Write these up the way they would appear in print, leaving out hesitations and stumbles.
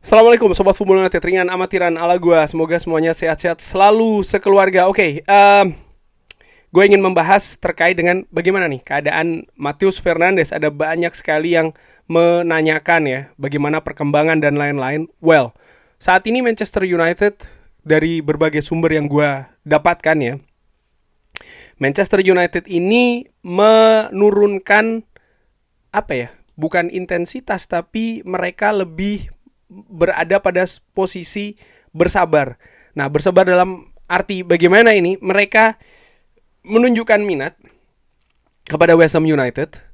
Assalamualaikum Sobat Football United, ringan amatiran ala gua. Semoga semuanya sehat-sehat selalu sekeluarga. Gue ingin membahas terkait dengan bagaimana nih keadaan Matheus Fernandes. Ada banyak sekali yang menanyakan ya, bagaimana perkembangan dan lain-lain. Saat ini Manchester United, dari berbagai sumber yang gue dapatkan ya, Manchester United ini menurunkan bukan intensitas, tapi mereka lebih berada pada posisi bersabar. Nah, bersabar dalam arti bagaimana ini? Mereka menunjukkan minat kepada West Ham United.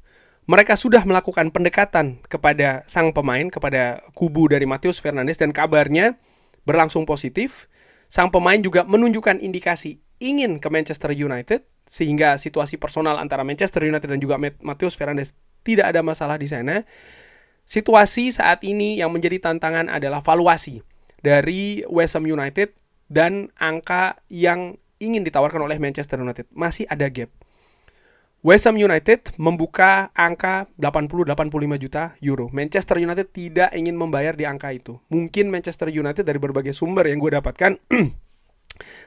Mereka sudah melakukan pendekatan kepada sang pemain, kepada kubu dari Matheus Fernandes, dan kabarnya berlangsung positif. Sang pemain juga menunjukkan indikasi ingin ke Manchester United, sehingga situasi personal antara Manchester United dan juga Matheus Fernandes tidak ada masalah di sana. Situasi saat ini yang menjadi tantangan adalah valuasi dari West Ham United dan angka yang ingin ditawarkan oleh Manchester United. Masih ada gap. West Ham United membuka angka 80-85 juta euro. Manchester United tidak ingin membayar di angka itu. Mungkin Manchester United dari berbagai sumber yang gue dapatkan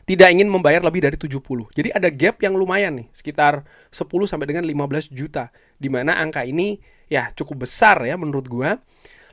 tidak ingin membayar lebih dari 70. Jadi ada gap yang lumayan nih, sekitar 10 sampai dengan 15 juta, di mana angka ini ya cukup besar ya menurut gua.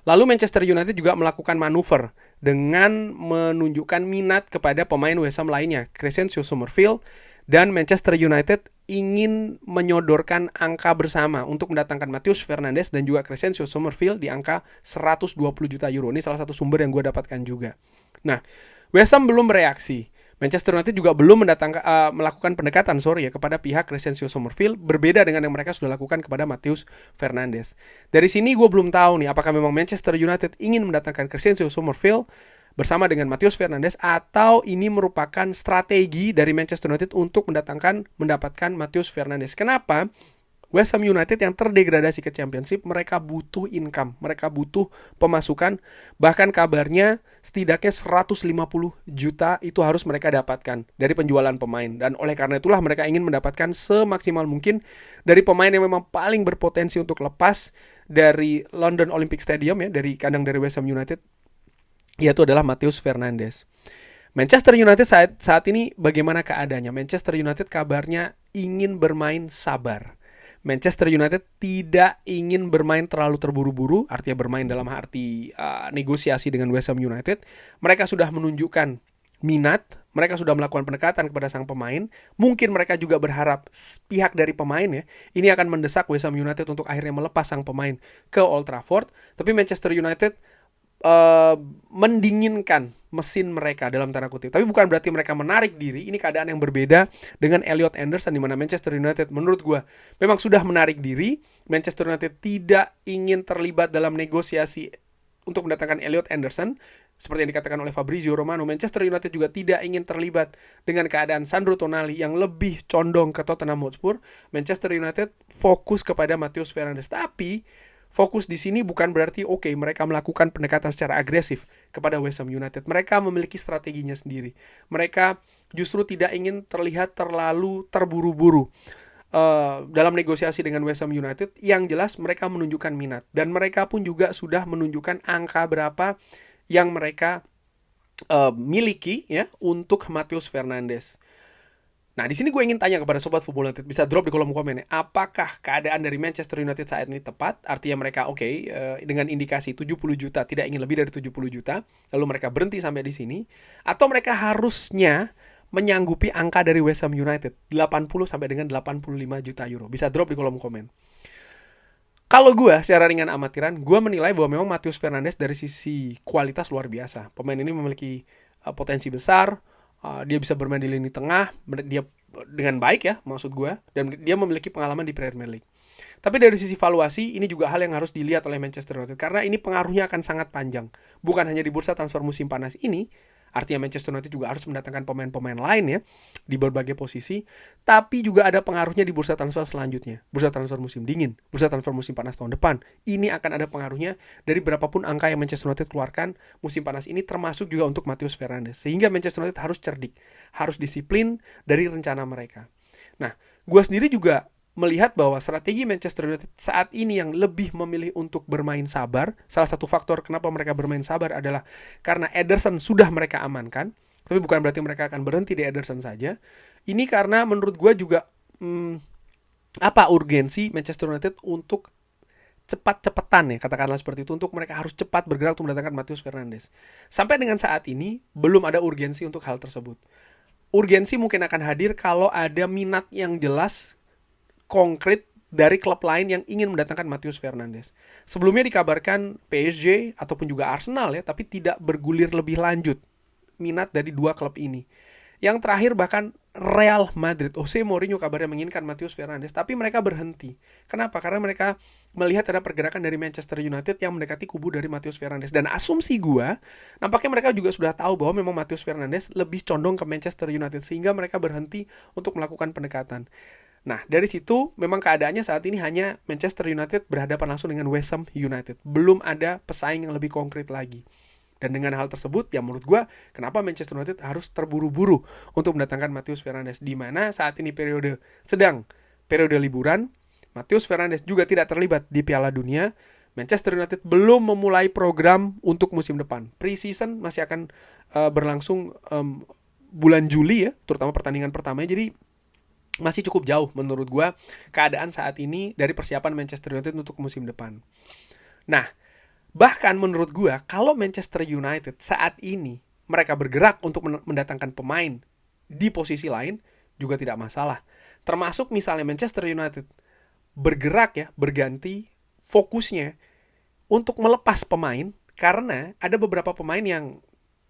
Lalu Manchester United juga melakukan manuver dengan menunjukkan minat kepada pemain West Ham lainnya, Crescencio Summerfield, dan Manchester United ingin menyodorkan angka bersama untuk mendatangkan Matheus Fernandes dan juga Crescencio Summerfield di angka 120 juta euro. Ini salah satu sumber yang gue dapatkan juga. Nah, West Ham belum bereaksi. Manchester United juga belum melakukan pendekatan kepada pihak Crescencio Summerfield, berbeda dengan yang mereka sudah lakukan kepada Matheus Fernandes. Dari sini gue belum tahu nih, apakah memang Manchester United ingin mendatangkan Crescencio Summerfield bersama dengan Matheus Fernandes, atau ini merupakan strategi dari Manchester United untuk mendapatkan Matheus Fernandes. Kenapa? West Ham United yang terdegradasi ke Championship, mereka butuh income, mereka butuh pemasukan. Bahkan kabarnya setidaknya 150 juta itu harus mereka dapatkan dari penjualan pemain. Dan oleh karena itulah mereka ingin mendapatkan semaksimal mungkin dari pemain yang memang paling berpotensi untuk lepas dari London Olympic Stadium ya, dari kandang dari West Ham United, yaitu adalah Matheus Fernandes. Manchester United saat ini bagaimana keadaannya? Manchester United kabarnya ingin bermain sabar. Manchester United tidak ingin bermain terlalu terburu-buru, artinya bermain dalam arti negosiasi dengan West Ham United. Mereka sudah menunjukkan minat, mereka sudah melakukan pendekatan kepada sang pemain. Mungkin mereka juga berharap pihak dari pemain ya, ini akan mendesak West Ham United untuk akhirnya melepas sang pemain ke Old Trafford. Tapi Manchester United mendinginkan mesin mereka dalam tanda kutip. Tapi bukan berarti mereka menarik diri. Ini keadaan yang berbeda dengan Elliot Anderson, di mana Manchester United menurut gue memang sudah menarik diri. Manchester United tidak ingin terlibat dalam negosiasi untuk mendatangkan Elliot Anderson. Seperti yang dikatakan oleh Fabrizio Romano, Manchester United juga tidak ingin terlibat dengan keadaan Sandro Tonali yang lebih condong ke Tottenham Hotspur. Manchester United fokus kepada Matheus Fernandes. Tapi fokus di sini bukan berarti mereka melakukan pendekatan secara agresif kepada West Ham United. Mereka memiliki strateginya sendiri. Mereka justru tidak ingin terlihat terlalu terburu-buru dalam negosiasi dengan West Ham United. Yang jelas mereka menunjukkan minat, dan mereka pun juga sudah menunjukkan angka berapa yang mereka miliki ya untuk Matheus Fernandes. Nah, di sini gue ingin tanya kepada Sobat Football United, bisa drop di kolom komen ya, apakah keadaan dari Manchester United saat ini tepat? Artinya mereka dengan indikasi 70 juta, tidak ingin lebih dari 70 juta, lalu mereka berhenti sampai di sini, atau mereka harusnya menyanggupi angka dari West Ham United 80 sampai dengan 85 juta euro? Bisa drop di kolom komen. Kalau gue secara ringan amatiran, gue menilai bahwa memang Matheus Fernandes dari sisi kualitas luar biasa. Pemain ini memiliki potensi besar. Dia bisa bermain di lini tengah, dia dengan baik ya maksud gue, dan dia memiliki pengalaman di Premier League. Tapi dari sisi valuasi, ini juga hal yang harus dilihat oleh Manchester United, karena ini pengaruhnya akan sangat panjang. Bukan hanya di bursa transfer musim panas ini, artinya Manchester United juga harus mendatangkan pemain-pemain lain ya di berbagai posisi, tapi juga ada pengaruhnya di bursa transfer selanjutnya, bursa transfer musim dingin, bursa transfer musim panas tahun depan. Ini akan ada pengaruhnya dari berapapun angka yang Manchester United keluarkan musim panas ini, termasuk juga untuk Matheus Fernandes. Sehingga Manchester United harus cerdik, harus disiplin dari rencana mereka. Nah, gue sendiri juga melihat bahwa strategi Manchester United saat ini yang lebih memilih untuk bermain sabar. Salah satu faktor kenapa mereka bermain sabar adalah karena Ederson sudah mereka amankan. Tapi bukan berarti mereka akan berhenti di Ederson saja. Ini karena menurut gue juga apa urgensi Manchester United untuk cepat-cepatan ya, katakanlah seperti itu, untuk mereka harus cepat bergerak untuk mendatangkan Matheus Fernandes. Sampai dengan saat ini belum ada urgensi untuk hal tersebut. Urgensi mungkin akan hadir kalau ada minat yang jelas, konkret dari klub lain yang ingin mendatangkan Matheus Fernandes. Sebelumnya dikabarkan PSG ataupun juga Arsenal ya, tapi tidak bergulir lebih lanjut minat dari dua klub ini. Yang terakhir bahkan Real Madrid, Jose Mourinho kabarnya menginginkan Matheus Fernandes, tapi mereka berhenti. Kenapa? Karena mereka melihat ada pergerakan dari Manchester United yang mendekati kubu dari Matheus Fernandes. Dan asumsi gua, nampaknya mereka juga sudah tahu bahwa memang Matheus Fernandes lebih condong ke Manchester United, sehingga mereka berhenti untuk melakukan pendekatan. Nah, dari situ memang keadaannya saat ini hanya Manchester United berhadapan langsung dengan West Ham United. Belum ada pesaing yang lebih konkret lagi. Dan dengan hal tersebut, ya menurut gue, kenapa Manchester United harus terburu-buru untuk mendatangkan Matheus Fernandes. Di mana saat ini sedang periode liburan, Matheus Fernandes juga tidak terlibat di Piala Dunia. Manchester United belum memulai program untuk musim depan. Pre-season masih akan berlangsung bulan Juli ya, terutama pertandingan pertamanya. Jadi masih cukup jauh menurut gue keadaan saat ini dari persiapan Manchester United untuk musim depan. Nah, bahkan menurut gue kalau Manchester United saat ini mereka bergerak untuk mendatangkan pemain di posisi lain juga tidak masalah. Termasuk misalnya Manchester United bergerak ya, berganti fokusnya untuk melepas pemain karena ada beberapa pemain yang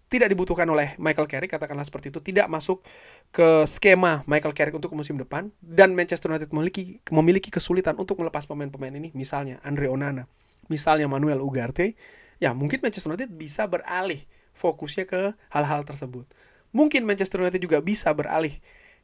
tidak dibutuhkan oleh Michael Carrick, katakanlah seperti itu, tidak masuk ke skema Michael Carrick untuk musim depan, dan Manchester United memiliki kesulitan untuk melepas pemain-pemain ini, misalnya Andre Onana, misalnya Manuel Ugarte. Ya mungkin Manchester United bisa beralih fokusnya ke hal-hal tersebut. Mungkin Manchester United juga bisa beralih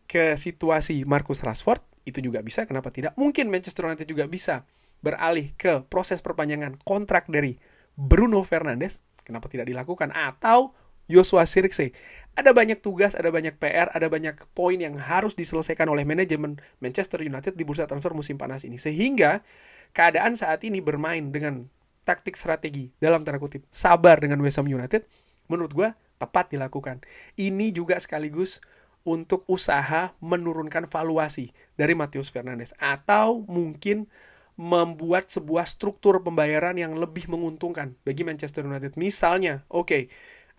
ke situasi Marcus Rashford, itu juga bisa, kenapa tidak. Mungkin Manchester United juga bisa beralih ke proses perpanjangan kontrak dari Bruno Fernandes, kenapa tidak dilakukan, atau Joshua Zirkzee. Ada banyak tugas, ada banyak PR, ada banyak poin yang harus diselesaikan oleh manajemen Manchester United di bursa transfer musim panas ini. Sehingga keadaan saat ini bermain dengan taktik strategi, dalam tanda kutip, sabar dengan West Ham United, menurut gue tepat dilakukan. Ini juga sekaligus untuk usaha menurunkan valuasi dari Matheus Fernandes. Atau mungkin membuat sebuah struktur pembayaran yang lebih menguntungkan bagi Manchester United. Misalnya,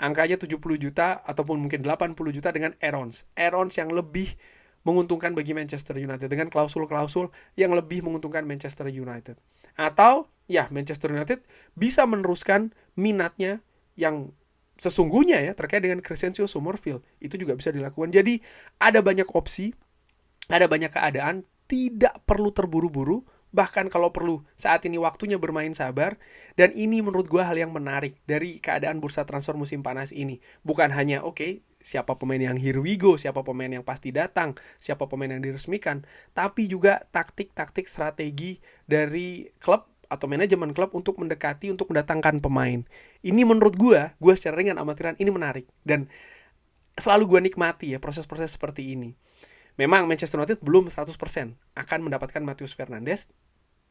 angkanya 70 juta ataupun mungkin 80 juta dengan Aarons yang lebih menguntungkan bagi Manchester United dengan klausul-klausul yang lebih menguntungkan Manchester United. Atau ya Manchester United bisa meneruskan minatnya yang sesungguhnya ya terkait dengan Crescencio Summerfield. Itu juga bisa dilakukan. Jadi ada banyak opsi, ada banyak keadaan, tidak perlu terburu-buru. Bahkan kalau perlu saat ini waktunya bermain sabar. Dan ini menurut gue hal yang menarik dari keadaan bursa transfer musim panas ini. Bukan hanya siapa pemain yang here we go, siapa pemain yang pasti datang, siapa pemain yang diresmikan, tapi juga taktik-taktik strategi dari klub atau manajemen klub untuk mendekati, untuk mendatangkan pemain. Ini menurut gue secara ringan amatiran ini menarik. Dan selalu gue nikmati ya proses-proses seperti ini. Memang Manchester United belum 100% akan mendapatkan Matheus Fernandes.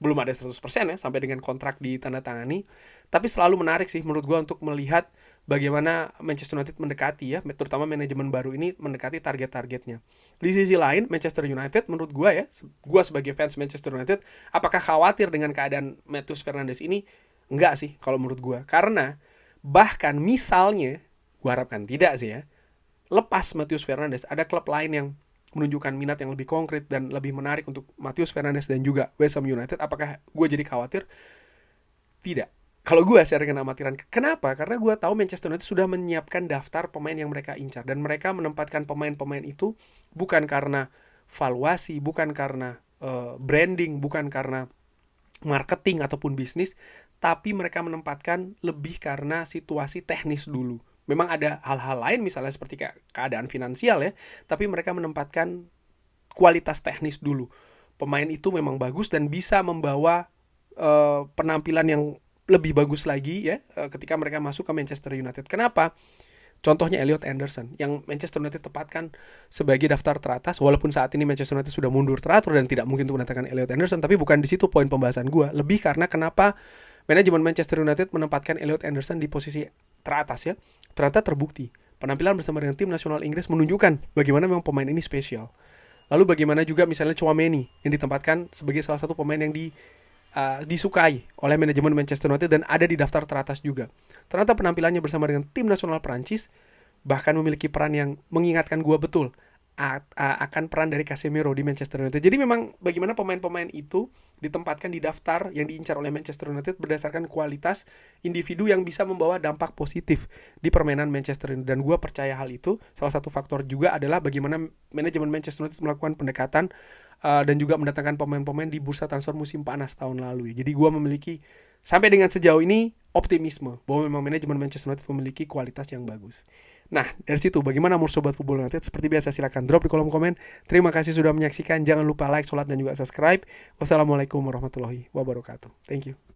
Belum ada 100% ya sampai dengan kontrak ditandatangani. Tapi selalu menarik sih menurut gue untuk melihat bagaimana Manchester United mendekati ya, terutama manajemen baru ini mendekati target-targetnya. Di sisi lain Manchester United menurut gue ya, gue sebagai fans Manchester United, apakah khawatir dengan keadaan Matheus Fernandes ini? Enggak sih kalau menurut gue. Karena bahkan misalnya, gue harapkan tidak sih ya, lepas Matheus Fernandes, ada klub lain yang menunjukkan minat yang lebih konkret dan lebih menarik untuk Matheus Fernandes dan juga West Ham United. Apakah gue jadi khawatir? Tidak. Kalau gue secara amatiran. Kenapa? Karena gue tahu Manchester United sudah menyiapkan daftar pemain yang mereka incar. Dan mereka menempatkan pemain-pemain itu bukan karena valuasi, bukan karena branding, bukan karena marketing ataupun bisnis. Tapi mereka menempatkan lebih karena situasi teknis dulu. Memang ada hal-hal lain misalnya seperti keadaan finansial ya, tapi mereka menempatkan kualitas teknis dulu. Pemain itu memang bagus dan bisa membawa penampilan yang lebih bagus lagi ya ketika mereka masuk ke Manchester United. Kenapa? Contohnya Elliot Anderson yang Manchester United tempatkan sebagai daftar teratas, walaupun saat ini Manchester United sudah mundur teratur dan tidak mungkin untuk mendatangkan Elliot Anderson, tapi bukan di situ poin pembahasan gue. Lebih karena kenapa manajemen Manchester United menempatkan Elliot Anderson di posisi teratas ya. Ternyata terbukti penampilan bersama dengan tim nasional Inggris menunjukkan bagaimana memang pemain ini spesial. Lalu bagaimana juga misalnya Tchouaméni yang ditempatkan sebagai salah satu pemain yang disukai oleh manajemen Manchester United dan ada di daftar teratas juga. Ternyata penampilannya bersama dengan tim nasional Prancis bahkan memiliki peran yang mengingatkan gua betul akan peran dari Casemiro di Manchester United. Jadi memang bagaimana pemain-pemain itu ditempatkan di daftar yang diincar oleh Manchester United berdasarkan kualitas individu yang bisa membawa dampak positif di permainan Manchester United. Dan gua percaya hal itu. Salah satu faktor juga adalah bagaimana manajemen Manchester United melakukan pendekatan dan juga mendatangkan pemain-pemain di bursa transfer musim panas tahun lalu ya. Jadi gue memiliki sampai dengan sejauh ini optimisme bahwa memang manajemen Manchester United memiliki kualitas yang bagus. Nah, dari situ bagaimana menurut Sobat Football United? Seperti biasa silahkan drop di kolom komen. Terima kasih sudah menyaksikan. Jangan lupa like, sholat, dan juga subscribe. Wassalamualaikum warahmatullahi wabarakatuh. Thank you.